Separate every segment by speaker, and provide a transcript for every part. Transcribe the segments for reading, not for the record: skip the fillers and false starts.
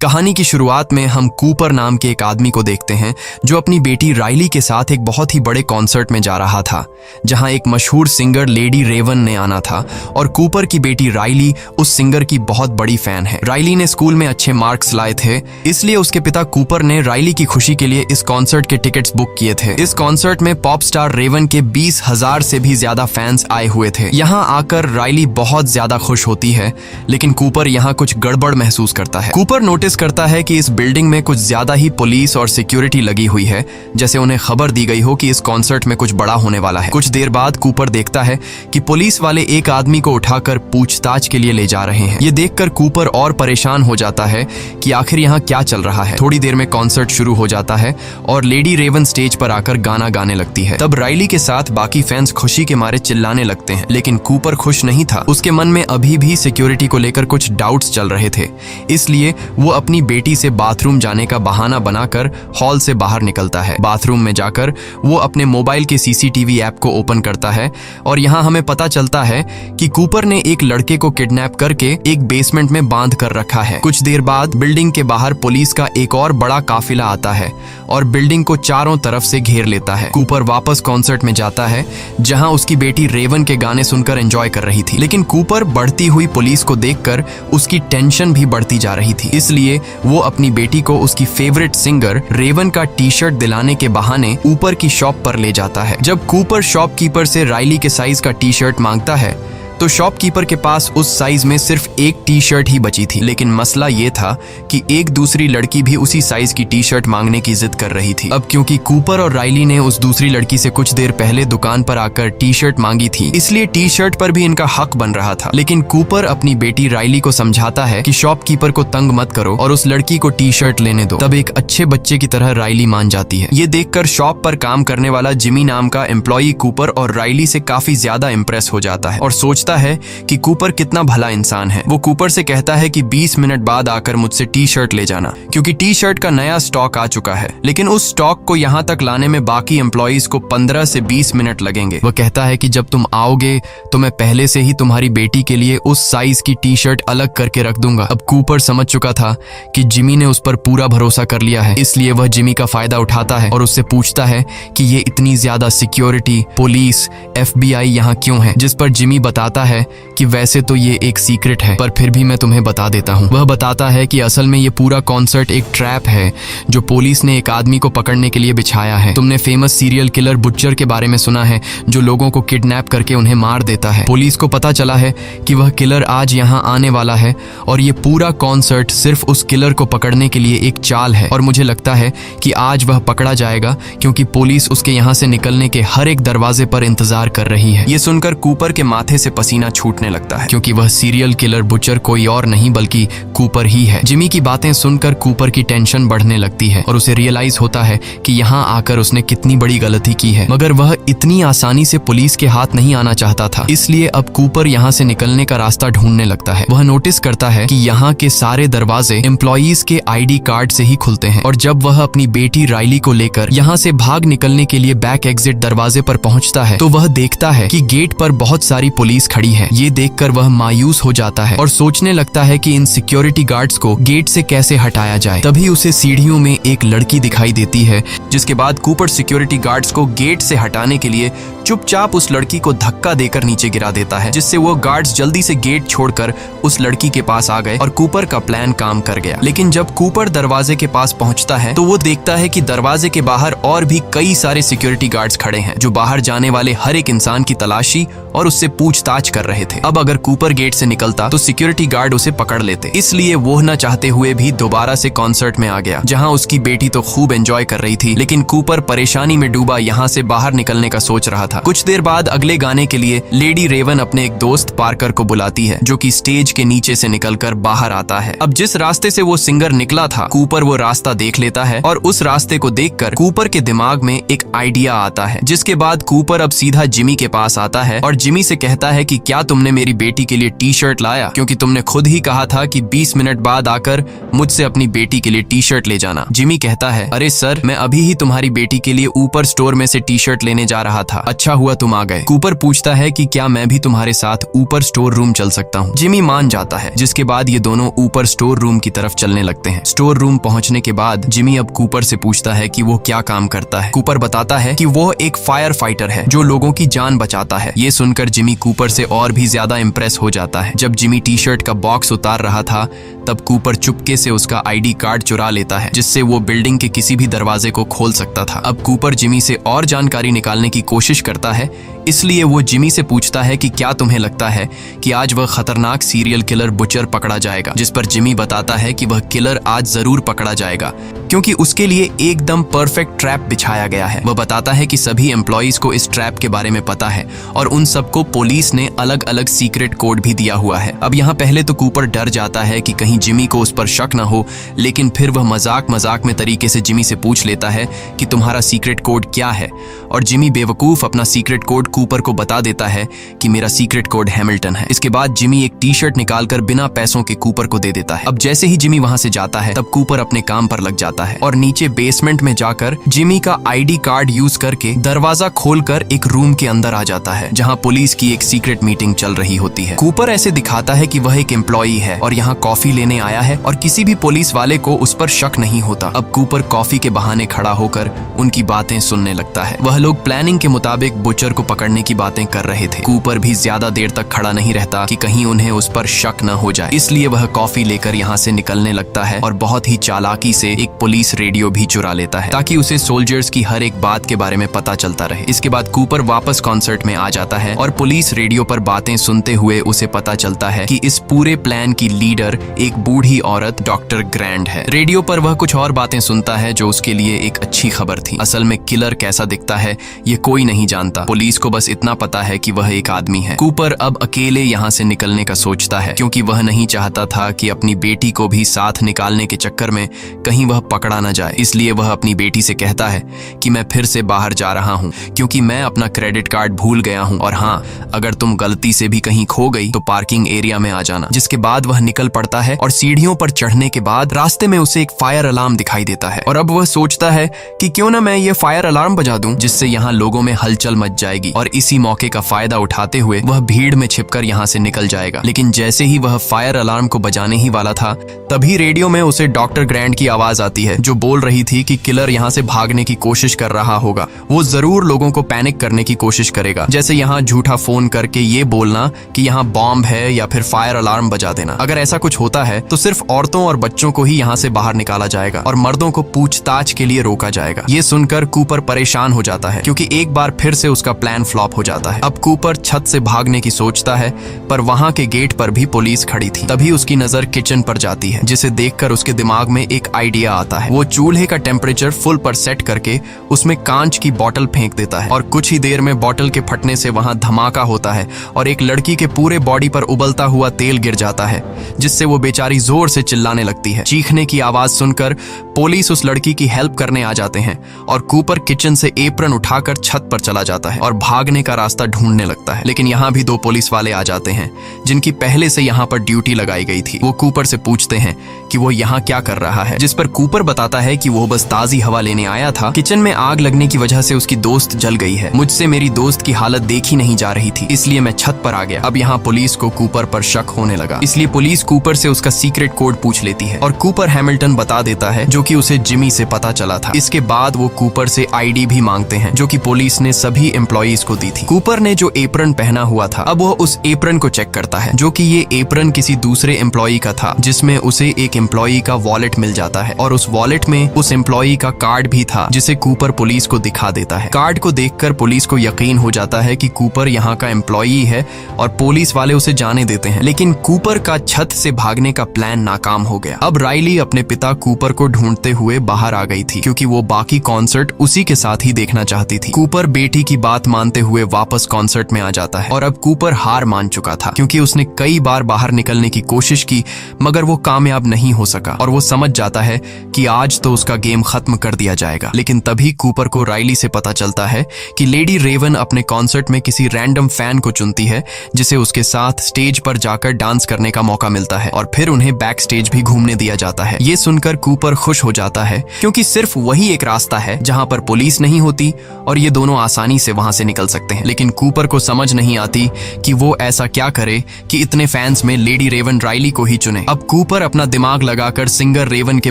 Speaker 1: कहानी की शुरुआत में हम कूपर नाम के एक आदमी को देखते हैं जो अपनी बेटी राइली के साथ एक बहुत ही बड़े कॉन्सर्ट में जा रहा था, जहां एक मशहूर सिंगर लेडी रेवन ने आना था और कूपर की बेटी राइली उस सिंगर की बहुत बड़ी फैन है। राइली ने स्कूल में अच्छे मार्क्स लाए थे, इसलिए उसके पिता कूपर ने राइली की खुशी के लिए इस कॉन्सर्ट के टिकट्स बुक किए थे। इस कॉन्सर्ट में पॉप स्टार रेवन के 20,000 से भी ज्यादा फैंस आए हुए थे। यहाँ आकर राइली बहुत ज्यादा खुश होती है, लेकिन कूपर यहाँ कुछ गड़बड़ महसूस करता है। कूपर नोटिस करता है कि इस बिल्डिंग में कुछ ज्यादा ही पुलिस और सिक्योरिटी लगी हुई है, जैसे उन्हें खबर दी गई हो कि इस कॉन्सर्ट में कुछ बड़ा होने वाला है। कुछ देर बाद कूपर देखता है कि पुलिस वाले एक आदमी को उठाकर पूछताछ के लिए ले जा रहे हैं। ये देखकर कूपर और परेशान हो जाता है कि आखिर यहाँ क्या चल रहा है। थोड़ी देर में कॉन्सर्ट शुरू हो जाता है और लेडी रेवन स्टेज पर आकर गाना गाने लगती है। तब राइली के साथ बाकी फैंस खुशी के मारे चिल्लाने लगते हैं, लेकिन कूपर खुश नहीं था। उसके मन में अभी भी सिक्योरिटी को लेकर कुछ डाउट्स चल रहे थे, इसलिए वो अपनी बेटी से बाथरूम जाने का बहाना बनाकर हॉल से बाहर निकलता है। बाथरूम में जाकर वो अपने मोबाइल के सीसीटीवी ऐप को ओपन करता है और यहाँ हमें पता चलता है कि कूपर ने एक लड़के को किडनैप करके एक बेसमेंट में बांध कर रखा है। कुछ देर बाद बिल्डिंग के बाहर पुलिस का एक और बड़ा काफिला आता है और बिल्डिंग को चारों तरफ से घेर लेता है। कूपर वापस कॉन्सर्ट में जाता है, जहाँ उसकी बेटी रेवन के गाने सुनकर एंजॉय कर रही थी, लेकिन कूपर बढ़ती हुई पुलिस को देखकर उसकी टेंशन भी बढ़ती जा रही थी। इसलिए वो अपनी बेटी को उसकी फेवरेट सिंगर रेवन का टी शर्ट दिलाने के बहाने ऊपर की शॉप पर ले जाता है। जब कूपर शॉपकीपर से राइली के साइज का टी शर्ट मांगता है तो शॉपकीपर के पास उस साइज में सिर्फ एक टी शर्ट ही बची थी, लेकिन मसला ये था कि एक दूसरी लड़की भी उसी साइज की टी शर्ट मांगने की जिद कर रही थी। अब क्योंकि कूपर और राइली ने उस दूसरी लड़की से कुछ देर पहले दुकान पर आकर टी शर्ट मांगी थी, इसलिए टी शर्ट पर भी इनका हक बन रहा था। लेकिन कूपर अपनी बेटी राइली को समझाता है कि शॉपकीपर को तंग मत करो और उस लड़की को टी शर्ट लेने दो। तब एक अच्छे बच्चे की तरह राइली मान जाती है। ये देखकर शॉप पर काम करने वाला जिमी नाम का एम्प्लॉई कूपर और राइली से काफी ज्यादा इम्प्रेस हो जाता है और सोचता है कि कूपर कितना भला इंसान है। वो कूपर से कहता है कि 20 मिनट बाद आकर मुझसे टी शर्ट ले जाना, क्योंकि टी शर्ट का नया स्टॉक आ चुका है। लेकिन उस स्टॉक को यहाँ तक लाने में बाकी एम्प्लॉइज को 15 से 20 मिनट लगेंगे। वह कहता है कि जब तुम आओगे तो मैं पहले से ही तुम्हारी बेटी के लिए उस साइज की टी शर्ट अलग करके रख दूंगा। अब कूपर समझ चुका था कि जिमी ने उस पर पूरा भरोसा कर लिया है, इसलिए वह जिमी का फायदा उठाता है और उससे पूछता है कि ये इतनी ज्यादा सिक्योरिटी, पुलिस, FBI यहाँ क्यों है, जिस पर जिमी बताता है कि वैसे तो ये एक सीक्रेट है, पर फिर भी मैं तुम्हें बता देता हूँ। वह बताता है कि असल में ये पूरा कॉन्सर्ट एक ट्रैप है जो पुलिस ने एक आदमी को पकड़ने के लिए बिछाया है। तुमने फेमस सीरियल किलर बुच्चर के बारे में सुना है, जो लोगों को किडनैप करके उन्हें मार देता है। पुलिस को पता चला है कि वह किलर आज यहाँ आने वाला है और ये पूरा कॉन्सर्ट सिर्फ उस किलर को पकड़ने के लिए एक चाल है, और मुझे लगता है कि आज वह पकड़ा जाएगा क्योंकि पुलिस उसके यहाँ से निकलने के हर एक दरवाजे पर इंतजार कर रही है। ये सुनकर कूपर के माथे से पसीना छूटने लगता है, क्योंकि वह सीरियल किलर बुचर कोई और नहीं बल्कि कूपर ही है। जिमी की बातें सुनकर कूपर की टेंशन बढ़ने लगती है और उसे रियलाइज होता है कि यहाँ आकर उसने कितनी बड़ी गलती की है, मगर वह इतनी आसानी से पुलिस के हाथ नहीं आना चाहता था। इसलिए अब कूपर यहाँ से निकलने का रास्ता ढूंढने लगता है। वह नोटिस करता है कि यहाँ के सारे दरवाजे एम्प्लॉइज के ID कार्ड से ही खुलते हैं, और जब वह अपनी बेटी राइली को लेकर यहाँ से भाग निकलने के लिए बैक एग्जिट दरवाजे पर पहुँचता है तो वह देखता है कि गेट पर बहुत सारी पुलिस खड़ी है। ये देखकर वह मायूस हो जाता है और सोचने लगता है कि इन सिक्योरिटी गार्ड्स को गेट से कैसे हटाया जाए। तभी उसे सीढ़ियों में एक लड़की दिखाई देती है, जिसके बाद कूपर सिक्योरिटी गार्ड्स को गेट से हटाने के लिए चुपचाप उस लड़की को धक्का देकर नीचे गिरा देता है, जिससे वो गार्ड्स जल्दी से गेट छोड़कर उस लड़की के पास आ गए और कूपर का प्लान काम कर गया। लेकिन जब कूपर दरवाजे के पास पहुंचता है तो वो देखता है कि दरवाजे के बाहर और भी कई सारे सिक्योरिटी गार्ड्स खड़े हैं, जो बाहर जाने वाले हर एक इंसान की तलाशी और उससे पूछताछ कर रहे थे। अब अगर कूपर गेट से निकलता तो सिक्योरिटी गार्ड उसे पकड़ लेते, इसलिए वो न चाहते हुए भी दोबारा से कॉन्सर्ट में आ गया, जहां उसकी बेटी तो खूब एंजॉय कर रही थी, लेकिन कूपर परेशानी में डूबा यहाँ से बाहर निकलने का सोच रहा था। कुछ देर बाद अगले गाने के लिए लेडी रेवन अपने एक दोस्त पार्कर को बुलाती है, जो कि स्टेज के नीचे से निकलकर बाहर आता है। अब जिस रास्ते से वो सिंगर निकला था, कूपर वो रास्ता देख लेता है और उस रास्ते को देखकर कूपर के दिमाग में एक आइडिया आता है, जिसके बाद कूपर अब सीधा जिमी के पास आता है और जिमी से कहता है कि कि क्या तुमने मेरी बेटी के लिए टी शर्ट लाया, क्योंकि तुमने खुद ही कहा था कि 20 मिनट बाद आकर मुझसे अपनी बेटी के लिए टी शर्ट ले जाना। जिमी कहता है, अरे सर, मैं अभी ही तुम्हारी बेटी के लिए ऊपर स्टोर में से टी शर्ट लेने जा रहा था, अच्छा हुआ तुम आ गए। कूपर पूछता है कि क्या मैं भी तुम्हारे साथ ऊपर स्टोर रूम चल सकता हूँ। जिमी मान जाता है, जिसके बाद ये दोनों ऊपर स्टोर रूम की तरफ चलने लगते हैं। स्टोर रूम पहुंचने के बाद जिमी अब कूपर से पूछता है कि वो क्या काम करता है। कूपर बताता है कि वो एक फायर फाइटर है जो लोगों की जान बचाता है। ये सुनकर जिमी कूपर से और भी ज्यादा इम्प्रेस हो जाता है। जब जिमी टी शर्ट का बॉक्स उतार रहा था तब कूपर चुपके से उसका आईडी कार्ड चुरा लेता है, जिससे वो बिल्डिंग के किसी भी दरवाजे को खोल सकता था। अब कूपर जिमी से और जानकारी निकालने की कोशिश करता है, इसलिए वो जिमी से पूछता है कि क्या तुम्हें लगता है कि आज वह खतरनाक सीरियल किलर बुचर पकड़ा जाएगा। जिस पर जिमी बताता है कि वह किलर आज जरूर पकड़ा जाएगा, क्योंकि उसके लिए एकदम परफेक्ट ट्रैप बिछाया गया है। वह बताता है कि सभी एम्प्लॉइज को इस ट्रैप के बारे में पता है और उन सबको पुलिस ने अलग अलग सीक्रेट कोड भी दिया हुआ है। अब यहाँ पहले तो कूपर डर जाता है कि कहीं जिमी को उस पर शक न हो, लेकिन फिर वह मजाक में तरीके से जिमी से पूछ लेता है कि तुम्हारा सीक्रेट कोड क्या है, और जिमी बेवकूफ अपना सीक्रेट कोड कूपर को बता देता है कि मेरा सीक्रेट कोड हैमिल्टन है। इसके बाद जिमी एक टी शर्ट निकालकर बिना पैसों के कूपर को दे देता है। अब जैसे ही जिमी वहां से जाता है तब कूपर अपने काम पर लग जाता है और नीचे बेसमेंट में जाकर जिमी का आईडी कार्ड यूज करके दरवाजा खोलकर एक रूम के अंदर आ जाता है, जहां पुलिस की एक सीक्रेट मीटिंग चल रही होती है। कूपर ऐसे दिखाता है कि वह एक एम्प्लॉई है और यहाँ कॉफी लेने आया है और किसी भी पुलिस वाले को उस पर शक नहीं होता। अब कूपर कॉफी के बहाने खड़ा होकर उनकी बातें सुनने लगता है। वह लोग प्लानिंग के मुताबिक बुचर को पकड़ने की बातें कर रहे थे। कूपर भी ज्यादा देर तक खड़ा नहीं रहता कि कहीं उन्हें उस पर शक न हो जाए, इसलिए वह कॉफी लेकर यहाँ से निकलने लगता है और बहुत ही चालाकी से एक पुलिस रेडियो भी चुरा लेता है ताकि उसे सोल्जर्स की हर एक बात के बारे में पता चलता रहे। इसके बाद कूपर वापस कॉन्सर्ट में आ जाता है और पुलिस रेडियो पर बातें सुनते हुए उसे पता चलता है कि इस पूरे प्लान की लीडर एक बूढ़ी औरत डॉक्टर ग्रैंड है। रेडियो पर वह कुछ और बातें सुनता है जो उसके लिए एक अच्छी खबर थी। असल में किलर कैसा दिखता है ये कोई नहीं जानता, पुलिस को बस इतना पता है कि वह एक आदमी है। कूपर अब अकेले यहाँ से निकलने का सोचता है, क्योंकि वह नहीं चाहता था कि अपनी बेटी को भी साथ निकालने के चक्कर में कहीं वह पकड़ा न जाए। इसलिए वह अपनी बेटी से कहता है कि मैं फिर से बाहर जा रहा हूँ क्योंकि मैं अपना क्रेडिट कार्ड भूल गया हूँ, और हाँ, अगर तुम गलती से भी कहीं खो गई तो पार्किंग एरिया में आ जाना। जिसके बाद वह निकल पड़ता है और सीढ़ियों पर चढ़ने के बाद रास्ते में उसे एक फायर अलार्म दिखाई देता है और अब वह सोचता है कि क्यों ना मैं ये फायर अलार्म बजा दूं, जिससे यहाँ लोगों में हलचल मच जाएगी, और इसी मौके का फायदा उठाते हुए वह भीड़ में छिपकर यहाँ से निकल जाएगा। लेकिन जैसे ही वह फायर अलार्म को बजाने ही वाला था तभी रेडियो में उसे डॉक्टर ग्रैंड की आवाज आती है, जो बोल रही थी कि किलर यहाँ से भागने की कोशिश कर रहा होगा। वो जरूर लोगों को पैनिक करने की कोशिश करेगा, जैसे यहाँ झूठा फोन करके ये बोलना कि यहाँ बॉम्ब है या फिर फायर अलार्म बजा देना। अगर ऐसा कुछ होता है तो सिर्फ औरतों और बच्चों को ही यहाँ से बाहर निकाला जाएगा और मर्दों को पूछताछ के लिए रोका जाएगा। ये सुनकर कूपर परेशान हो जाता है, क्योंकि एक बार फिर से उसका प्लान फ्लॉप हो जाता है। अब कूपर छत से भागने की सोचता है, पर वहाँ के गेट पर भी पुलिस खड़ी थी। तभी उसकी नजर किचन पर जाती है, जिसे देखकर उसके दिमाग में एक आइडिया आता है। वो चूल्हे का टेम्परेचर फुल पर सेट करके उसमें कांच की बोतल फेंक देता है और कुछ ही देर में बोतल के फटने से वहाँ धमाका होता है और एक लड़की के पूरे बॉडी पर उबलता हुआ तेल गिर जाता है, जिससे वो बेचारी जोर से चिल्लाने लगती है। चीखने की आवाज सुनकर पुलिस उस लड़की की हेल्प करने आ जाते हैं और कूपर किचन से एप्रन उठाकर छत पर चला जाता है और भागने का रास्ता ढूंढने लगता है। लेकिन यहाँ भी दो पुलिस वाले आ जाते हैं जिनकी पहले से यहाँ पर ड्यूटी लगाई गई थी। वो कूपर से पूछते हैं कि वो यहाँ क्या कर रहा है, जिस पर कूपर बताता है कि वो बस ताजी हवा लेने आया था। किचन में आग लगने की वजह से उसकी दोस्त जल गई है। मुझसे मेरी दोस्त की हालत देखी नहीं जा रही थी, इसलिए मैं छत पर आ गया। अब यहाँ पुलिस को कूपर पर शक होने लगा, इसलिए पुलिस कूपर से उसका सीक्रेट कोड पूछ लेती है और कूपर हैमिल्टन बता देता है, जो कि उसे जिमी से पता चला था। इसके बाद वो कूपर से आईडी भी मांगते हैं, जो कि पुलिस ने सभी एम्प्लॉइज को दी थी। कूपर ने जो एप्रन पहना हुआ था, अब वो उस एप्रन को चेक करता है, जो कि ये एप्रन किसी दूसरे एम्प्लॉई का था, जिसमें उसे एक एम्प्लॉई का वॉलेट मिल जाता है और उस वॉलेट में उस एम्प्लॉई का कार्ड भी था, जिसे कूपर पुलिस को दिखा देता है। कार्ड को देखकर पुलिस को यकीन हो जाता है कि कूपर यहाँ का एम्प्लॉई है और पुलिस वाले उसे जाने देते हैं। लेकिन कूपर का छत से भागने का प्लान नाकाम हो गया। अब राइली अपने पिता कूपर को ढूंढते हुए बाहर आ गई थी, क्योंकि वो बाकी कॉन्सर्ट उसी के साथ ही देखना चाहती थी। कूपर बेटी की बात मानते मानते हुए वापस कॉन्सर्ट में आ जाता है। और अब कूपर हार मान चुका था क्योंकि उसने कई बार बाहर निकलने की कोशिश की मगर वो कामयाब नहीं हो सका और वो समझ जाता है कि आज तो उसका गेम खत्म कर दिया जाएगा। लेकिन तभी कूपर को राइली से पता चलता है कि लेडी रेवन अपने कॉन्सर्ट में किसी रैंडम फैन को चुनती है जिसे उसके साथ स्टेज पर जाकर डांस करने का मौका मिलता है और फिर उन्हें बैक स्टेज भी घूमने दिया जाता है। ये सुनकर कूपर खुश हो जाता है क्योंकि सिर्फ वही एक रास्ता है जहां पर पुलिस नहीं होती और ये दोनों आसानी से वहां से निकल सकते हैं। लेकिन कूपर को समझ नहीं आती कि वो ऐसा क्या करे कि इतने फैंस में लेडी रेवन राइली को ही चुने। अब कूपर अपना दिमाग लगाकर सिंगर रेवन के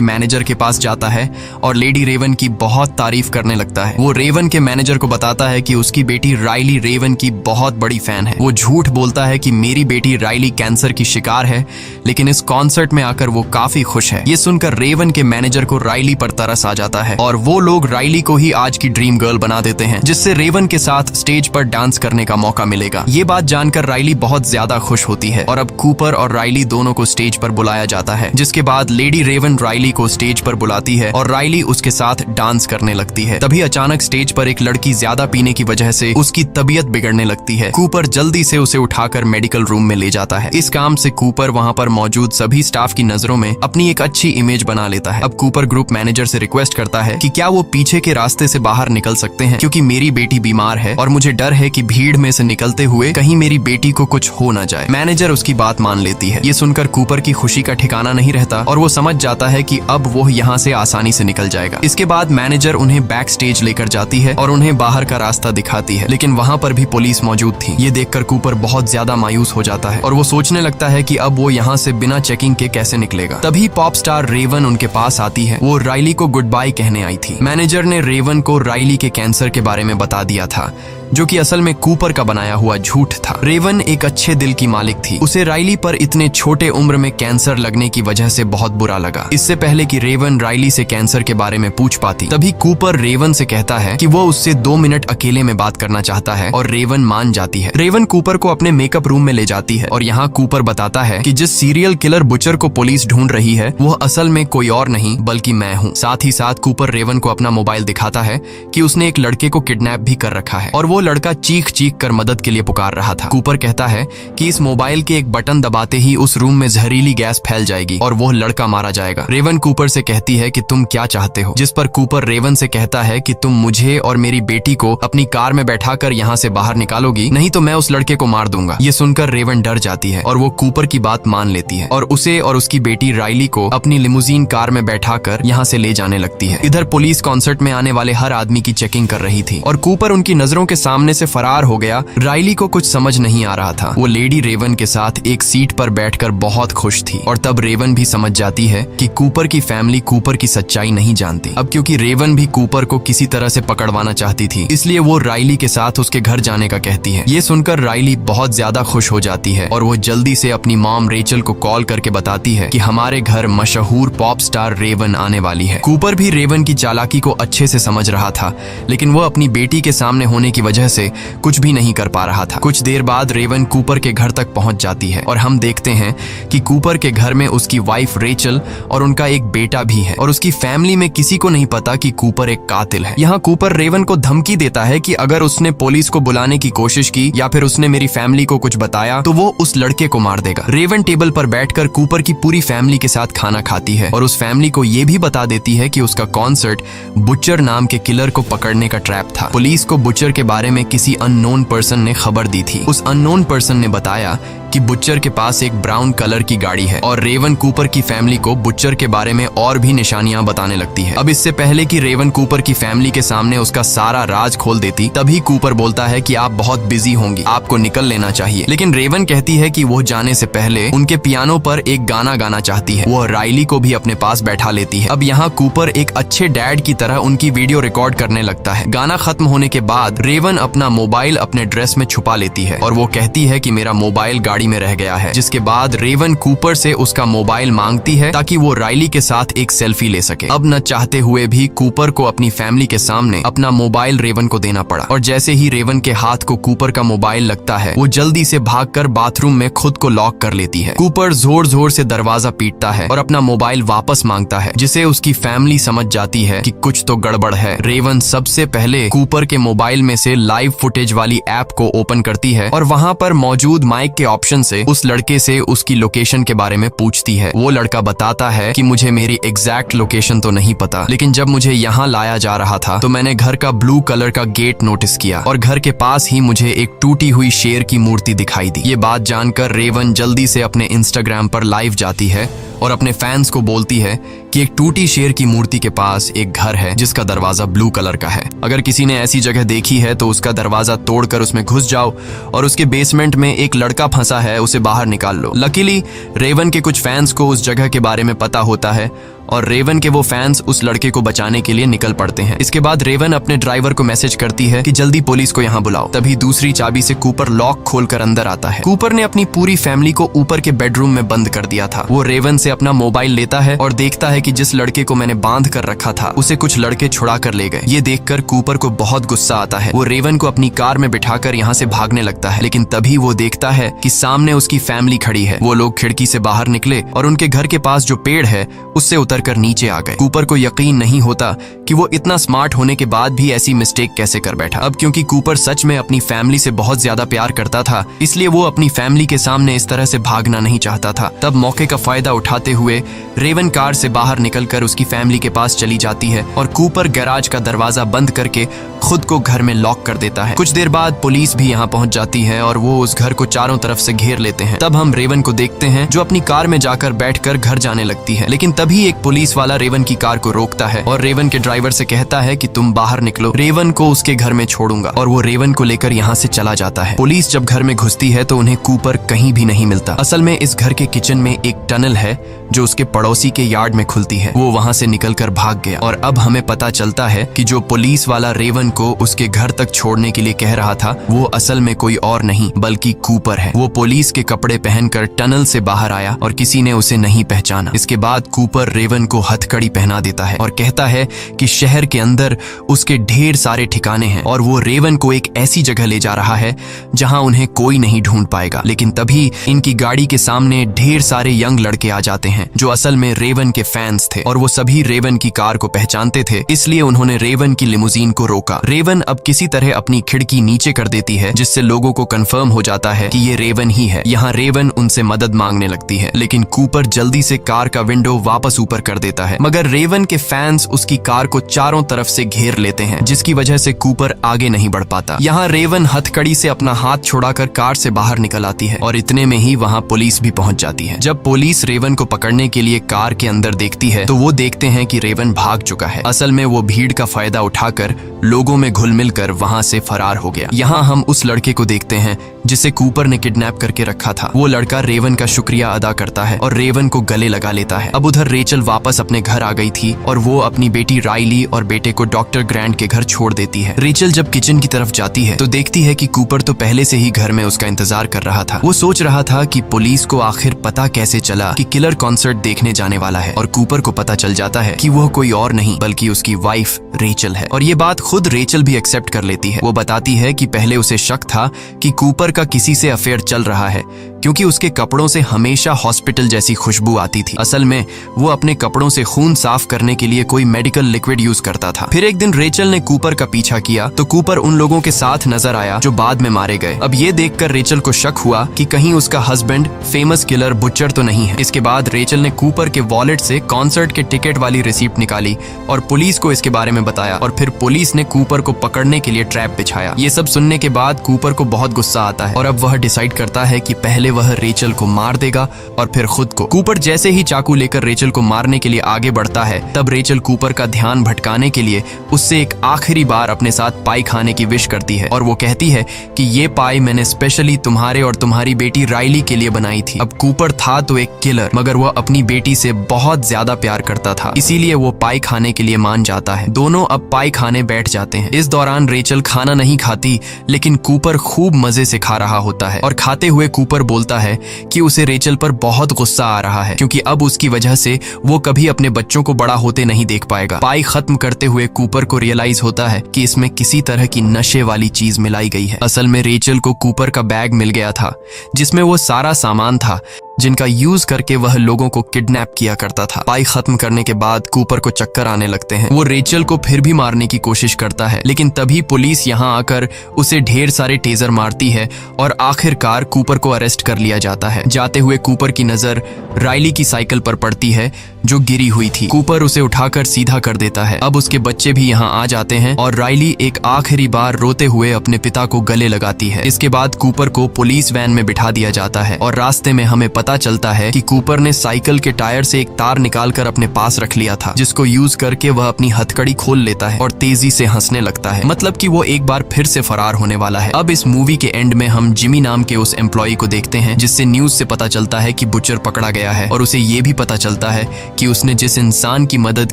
Speaker 1: मैनेजर के पास जाता है और लेडी रेवन की बहुत तारीफ करने लगता है। वो रेवन के मैनेजर को बताता है कि उसकी बेटी राइली रेवन की बहुत बड़ी फैन है। वो झूठ बोलता है कि मेरी बेटी राइली कैंसर की शिकार है, लेकिन इस कॉन्सर्ट में आकर वो काफी खुश है। ये सुनकर रेवन के मैनेजर को राइली पर तरस आ जाता है और वो लोग राइली को ही आज की ड्रीम गर्ल बना देते हैं जिससे रेवन के साथ स्टेज पर डांस करने का मौका मिलेगा। ये बात जानकर राइली बहुत ज्यादा खुश होती है और अब कूपर और राइली दोनों को स्टेज पर बुलाया जाता है, जिसके बाद लेडी रेवन राइली को स्टेज पर बुलाती है और राइली उसके साथ डांस करने लगती है। तभी अचानक स्टेज पर एक लड़की ज्यादा पीने की वजह से उसकी तबीयत बिगड़ने लगती है। कूपर जल्दी से उसे उठाकर मेडिकल रूम में ले जाता है। इस काम से कूपर वहां पर मौजूद सभी स्टाफ की नजरों में अपनी एक अच्छी इमेज बना लेता है। अब कूपर ग्रुप मैनेजर से रिक्वेस्ट करता है कि क्या वो पीछे के रास्ते से बाहर निकल सकते हैं क्योंकि मेरी बेटी बीमार है और मुझे डर है कि भीड़ में से निकलते हुए कहीं मेरी बेटी को कुछ हो ना जाए। मैनेजर उसकी बात मान लेती है। ये सुनकर कूपर की खुशी का ठिकाना नहीं रहता और वो समझ जाता है कि अब वो यहाँ से आसानी से निकल जाएगा। इसके बाद मैनेजर उन्हें बैक स्टेज लेकर जाती है और उन्हें बाहर का रास्ता दिखाती है, लेकिन वहाँ पर भी पुलिस मौजूद थी। ये देखकर कूपर बहुत ज्यादा मायूस हो जाता है और वो सोचने लगता है कि अब वो यहाँ से बिना चेकिंग के कैसे निकलेगा। तभी पॉप स्टार रेवन उनके पास आती है। वो राइली को गुड बाय कहने आई थी। मैनेजर ने रेवन को राइली के कैंसर के बारे में बता दिया था जो कि असल में कूपर का बनाया हुआ झूठ था। रेवन एक अच्छे दिल की मालिक थी। उसे राइली पर इतने छोटे उम्र में कैंसर लगने की वजह से बहुत बुरा लगा। इससे पहले कि रेवन राइली से कैंसर के बारे में पूछ पाती, तभी कूपर रेवन से कहता है कि वो उससे 2 मिनट अकेले में बात करना चाहता है और रेवन मान जाती है। रेवन कूपर को अपने मेकअप रूम में ले जाती है और यहाँ कूपर बताता है कि जिस सीरियल किलर बुचर को पुलिस ढूंढ रही है वो असल में कोई और नहीं बल्कि मैं हूँ। साथ ही साथ कूपर रेवन को अपना मोबाइल दिखाता है कि उसने एक लड़के को किडनैप भी कर रखा है और वो लड़का चीख चीख कर मदद के लिए पुकार रहा था। कूपर कहता है कि इस मोबाइल के एक बटन दबाते ही उस रूम में जहरीली गैस फैल जाएगी और वो लड़का मारा जाएगा। रेवन कूपर से कहती है कि तुम क्या चाहते हो, जिस पर कूपर रेवन से कहता है कि तुम मुझे और मेरी बेटी को अपनी कार में बैठाकर यहाँ से बाहर निकालोगी, नहीं तो मैं उस लड़के को मार दूंगा। ये सुनकर रेवन डर जाती है और वो कूपर की बात मान लेती है और उसे और उसकी बेटी राइली को अपनी लिमुजीन कार में बैठाकर यहाँ से ले जाने लगती है। इधर पुलिस कॉन्सर्ट में आने वाले हर आदमी की चेकिंग कर रही थी और कूपर उनकी नजरों के सामने से फरार हो गया। राइली को कुछ समझ नहीं आ रहा था। वो लेडी रेवन के साथ एक सीट पर बैठकर बहुत खुश थी और तब रेवन भी समझ जाती है कि कूपर की फैमिली कूपर की सच्चाई नहीं जानती। अब क्योंकि रेवन भी कूपर को किसी तरह से पकड़वाना चाहती थी, इसलिए वो राइली के साथ उसके घर जाने का कहती है। ये सुनकर राइली बहुत ज्यादा खुश हो जाती है और वो जल्दी से अपनी मॉम रेचल को कॉल करके बताती है कि हमारे घर मशहूर पॉप स्टार रेवन आने वाली है। कूपर भी रेवन की चालाकी को अच्छे से समझ रहा था, लेकिन वो अपनी बेटी के सामने होने की वजह से कुछ भी नहीं कर पा रहा था। कुछ देर बाद रेवन कूपर के घर तक पहुंच जाती है और हम देखते हैं कि कूपर के घर में उसकी वाइफ रेचल और उनका एक बेटा भी है और उसकी फैमिली में किसी को नहीं पता कि कूपर एक कातिल है। यहाँ कूपर रेवन को धमकी देता है कि अगर उसने पुलिस को बुलाने की कोशिश की या फिर उसने मेरी फैमिली को कुछ बताया तो वो उस लड़के को मार देगा। रेवन टेबल पर बैठकर कूपर की पूरी फैमिली के साथ खाना खाती है और उस फैमिली को ये भी बता देती है कि उसका कॉन्सर्ट बुचर नाम के किलर को पकड़ने का ट्रैप था। पुलिस को बुचर के बारे में किसी अननोन पर्सन ने खबर दी थी। उस अननोन पर्सन ने बताया कि बुचर के पास एक ब्राउन कलर की गाड़ी है और रेवन कूपर की फैमिली को बुचर के बारे में और भी निशानियां बताने लगती है। अब इससे पहले कि रेवन कूपर की फैमिली के सामने उसका सारा राज खोल देती, तभी कूपर बोलता है कि आप बहुत बिजी होंगी, आपको निकल लेना चाहिए। लेकिन रेवन कहती है कि वो जाने से पहले उनके पियानो पर एक गाना गाना चाहती है। वो राइली को भी अपने पास बैठा लेती है। अब यहाँ कूपर एक अच्छे डैड की तरह उनकी वीडियो रिकॉर्ड करने लगता है। गाना खत्म होने के बाद रेवन अपना मोबाइल अपने ड्रेस में छुपा लेती है और वो कहती है कि मेरा मोबाइल गाड़ी में रह गया है, जिसके बाद रेवन कूपर से उसका मोबाइल मांगती है ताकि वो राइली के साथ एक सेल्फी ले सके। अब न चाहते हुए भी कूपर को अपनी फैमिली के सामने अपना मोबाइल रेवन को देना पड़ा और जैसे ही रेवन के हाथ को कूपर का मोबाइल लगता है वो जल्दी से भागकर बाथरूम में खुद को लॉक कर लेती है। कूपर जोर जोर से दरवाजा पीटता है और अपना मोबाइल वापस मांगता है, जिसे उसकी फैमिली समझ जाती है कि कुछ तो गड़बड़ है। रेवन सबसे पहले कूपर के मोबाइल में से लाइव फुटेज वाली ऐप को ओपन करती है और वहां पर मौजूद माइक के ऑप्शन से उस लड़के से उसकी लोकेशन के बारे में पूछती है। वो लड़का बताता है कि मुझे मेरी एग्जैक्ट लोकेशन तो नहीं पता, लेकिन जब मुझे यहाँ लाया जा रहा था तो मैंने घर का ब्लू कलर का गेट नोटिस किया और घर के पास ही मुझे एक टूटी हुई शेर की मूर्ति दिखाई दी। ये बात जानकर रेवन जल्दी से अपने इंस्टाग्राम पर लाइव जाती है और अपने फैंस को बोलती है कि एक टूटी शेर की मूर्ति के पास एक घर है जिसका दरवाजा ब्लू कलर का है। अगर किसी ने ऐसी जगह देखी है तो उसका दरवाजा तोड़कर उसमें घुस जाओ और उसके बेसमेंट में एक लड़का फंसा है, उसे बाहर निकाल लो। लकीली रेवन के कुछ फैंस को उस जगह के बारे में पता होता है और रेवन के वो फैंस उस लड़के को बचाने के लिए निकल पड़ते हैं। इसके बाद रेवन अपने ड्राइवर को मैसेज करती है कि जल्दी पुलिस को यहाँ बुलाओ। तभी दूसरी चाबी से कूपर लॉक खोलकर अंदर आता है। कूपर ने अपनी पूरी फैमिली को ऊपर के बेडरूम में बंद कर दिया था। वो रेवन से अपना मोबाइल लेता है और देखता है कि जिस लड़के को मैंने बांध कर रखा था उसे कुछ लड़के छुड़ा कर ले गए। ये देखकर कूपर को बहुत गुस्सा आता है। वो रेवन को अपनी कार में बिठाकर यहाँ से भागने लगता है, लेकिन तभी वो देखता है कि सामने उसकी फैमिली खड़ी है। वो लोग खिड़की से बाहर निकले और उनके घर के पास जो पेड़ है उससे उतरकर नीचे आ गए। कूपर को यकीन नहीं होता कि वो इतना स्मार्ट होने के बाद भी ऐसी मिस्टेक कैसे कर बैठा। अब क्योंकि कूपर सच में अपनी फैमिली से बहुत ज्यादा प्यार करता था, इसलिए वो अपनी फैमिली के सामने इस तरह से भागना नहीं चाहता था। तब मौके का फायदा उठाते हुए रेवन कार से बाहर निकलकर उसकी फैमिली के पास चली जाती है और कूपर गैराज का दरवाजा बंद करके खुद को घर में लॉक कर देता है। कुछ देर बाद पुलिस भी यहाँ पहुंच जाती है और वो उस घर को चारों तरफ से घेर लेते हैं। तब हम रेवन को देखते हैं जो अपनी कार में जाकर बैठकर घर जाने लगती है, लेकिन तभी एक पुलिस वाला रेवन की कार को रोकता है और रेवन के ड्राइवर से कहता है कि तुम बाहर निकलो, रेवन को उसके घर में छोड़ूंगा। और वो रेवन को लेकर यहाँ से चला जाता है। पुलिस जब घर में घुसती है तो उन्हें कूपर कहीं भी नहीं मिलता। असल में इस घर के किचन में एक टनल है जो उसके पड़ोसी के यार्ड में खुलती है। वो वहाँ से निकलकर भाग गया और अब हमें पता चलता है कि जो पुलिस वाला रेवन को उसके घर तक छोड़ने के लिए कह रहा था वो असल में कोई और नहीं बल्कि कूपर है। वो पुलिस के कपड़े पहनकर टनल से बाहर आया और किसी ने उसे नहीं पहचाना। इसके बाद कूपर रेवन को हथकड़ी पहना देता है और कहता है कि शहर के अंदर उसके ढेर सारे ठिकाने हैं और वो रेवन को एक ऐसी जगह ले जा रहा है जहां उन्हें कोई नहीं ढूंढ पाएगा। लेकिन तभी इनकी गाड़ी के सामने ढेर सारे यंग लड़के आ जाते हैं जो असल में रेवन के फैंस थे और वो सभी रेवन की कार को पहचानते थे, इसलिए उन्होंने रेवन की लिमुजीन को रोका। रेवन अब किसी तरह अपनी खिड़की नीचे कर देती है जिससे लोगों को कंफर्म हो जाता है कि ये रेवन ही है। यहाँ रेवन उनसे मदद मांगने लगती है, लेकिन कूपर जल्दी से कार का विंडो वापस ऊपर कर देता है। मगर रेवन के फैंस उसकी कार को चारों तरफ से घेर लेते हैं जिसकी वजह से कूपर आगे नहीं बढ़ पाता। यहाँ रेवन हथकड़ी से अपना हाथ छुड़ाकर कार से बाहर निकल आती है और इतने में ही वहाँ पुलिस भी पहुंच जाती है। जब पुलिस रेवन को पकड़ने के लिए कार के अंदर देखती है तो वो देखते हैं कि रेवन भाग चुका है। असल में वो भीड़ का फायदा उठाकर लोगों में घुल मिल कर वहाँ से फरार हो गया। यहाँ हम उस लड़के को देखते हैं जिसे कूपर ने किडनैप करके रखा था। वो लड़का रेवन का शुक्रिया अदा करता है और रेवन को गले लगा लेता है। अब उधर रेचल वापस अपने घर आ गई थी और वो अपनी बेटी राइली और बेटे को डॉक्टर ग्रैंट के घर छोड़ देती है। रेचल जब किचन की तरफ जाती है तो देखती है कि कूपर तो पहले से ही घर में उसका इंतजार कर रहा था। वो सोच रहा था कि पुलिस को आखिर पता कैसे चला कि किलर कॉन्सर्ट देखने जाने वाला है और कूपर को पता चल जाता है कि वह कोई और नहीं बल्कि उसकी वाइफ रेचल है। और ये बात खुद रेचल भी एक्सेप्ट कर लेती है। वो बताती है कि पहले उसे शक था कि कूपर का किसी से अफेयर चल रहा है क्योंकि उसके कपड़ों से हमेशा हॉस्पिटल जैसी खुशबू आती थी। असल में वो अपने कपड़ों से खून साफ करने के लिए कोई मेडिकल लिक्विड यूज करता था। फिर एक दिन रेचल ने कूपर का पीछा किया तो कूपर उन लोगों के साथ नजर आया जो बाद में मारे गए। अब ये देखकर रेचल को शक हुआ कि कहीं उसका हस्बैंड फेमस किलर बुचर तो नहीं है। इसके बाद रेचल ने कूपर के वॉलेट से कॉन्सर्ट के टिकट वाली रिसीप्ट निकाली और पुलिस को इसके बारे में बताया और फिर पुलिस ने कूपर को पकड़ने के लिए ट्रैप बिछाया। ये सब सुनने के बाद कूपर को बहुत गुस्सा आता है और अब वह डिसाइड करता है कि पहले वह रेचल को मार देगा और फिर खुद को। कूपर जैसे ही चाकू लेकर रेचल को मारने के लिए आगे बढ़ता है तब रेचल कूपर का ध्यान भटकाने के लिए उससे एक आखिरी बार अपने साथ पाई खाने की विश करती है और वो कहती है कि ये पाई मैंने स्पेशली तुम्हारे और तुम्हारी बेटी राइली के लिए बनाई थी। अब कूपर था तो एक किलर, मगर वह अपनी बेटी से बहुत ज्यादा प्यार करता था, इसीलिए वो पाई खाने के लिए मान जाता है। दोनों अब पाई खाने बैठ जाते हैं। इस दौरान रेचल खाना नहीं खाती लेकिन कूपर खूब मजे से खा रहा होता है और खाते हुए कूपर बोलता है कि उसे रेचल पर बहुत गुस्सा आ रहा है क्योंकि अब उसकी वजह से वो कभी अपने बच्चों को बड़ा होते नहीं देख पाएगा। पाई खत्म करते हुए कूपर को रियलाइज होता है कि इसमें किसी तरह की नशे वाली चीज मिलाई गई है। असल में रेचल को कूपर का बैग मिल गया था जिसमें वो सारा सामान था जिनका यूज करके वह लोगों को किडनैप किया करता था। पाई खत्म करने के बाद कूपर को चक्कर आने लगते हैं। वो रेचल को फिर भी मारने की कोशिश करता है, लेकिन तभी पुलिस यहाँ आकर उसे ढेर सारे टेजर मारती है और आखिरकार कूपर को अरेस्ट कर लिया जाता है। जाते हुए कूपर की नजर राइली की साइकिल पर पड़ती है जो गिरी हुई थी। कूपर उसे उठाकर सीधा कर देता है। अब उसके बच्चे भी यहाँ आ जाते हैं और राइली एक आखिरी बार रोते हुए अपने पिता को गले लगाती है। इसके बाद कूपर को पुलिस वैन में बिठा दिया जाता है और रास्ते में हमें पता चलता है कि कूपर ने साइकिल के टायर से एक तार निकालकर अपने पास रख लिया था, जिसको यूज करके वह अपनी हथकड़ी खोल लेता है और तेजी से हंसने लगता है, मतलब कि वो एक बार फिर से फरार होने वाला है। अब इस मूवी के एंड में हम जिमी नाम के उस एम्प्लॉय को देखते हैं जिससे न्यूज से पता चलता है कि बुचर पकड़ा गया है और उसे ये भी पता चलता है कि उसने जिस इंसान की मदद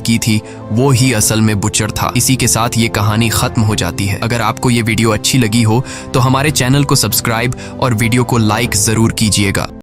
Speaker 1: की थी वो ही असल में बुचर था। इसी के साथ ये कहानी खत्म हो जाती है। अगर आपको ये वीडियो अच्छी लगी हो तो हमारे चैनल को सब्सक्राइब और वीडियो को लाइक जरूर कीजिएगा।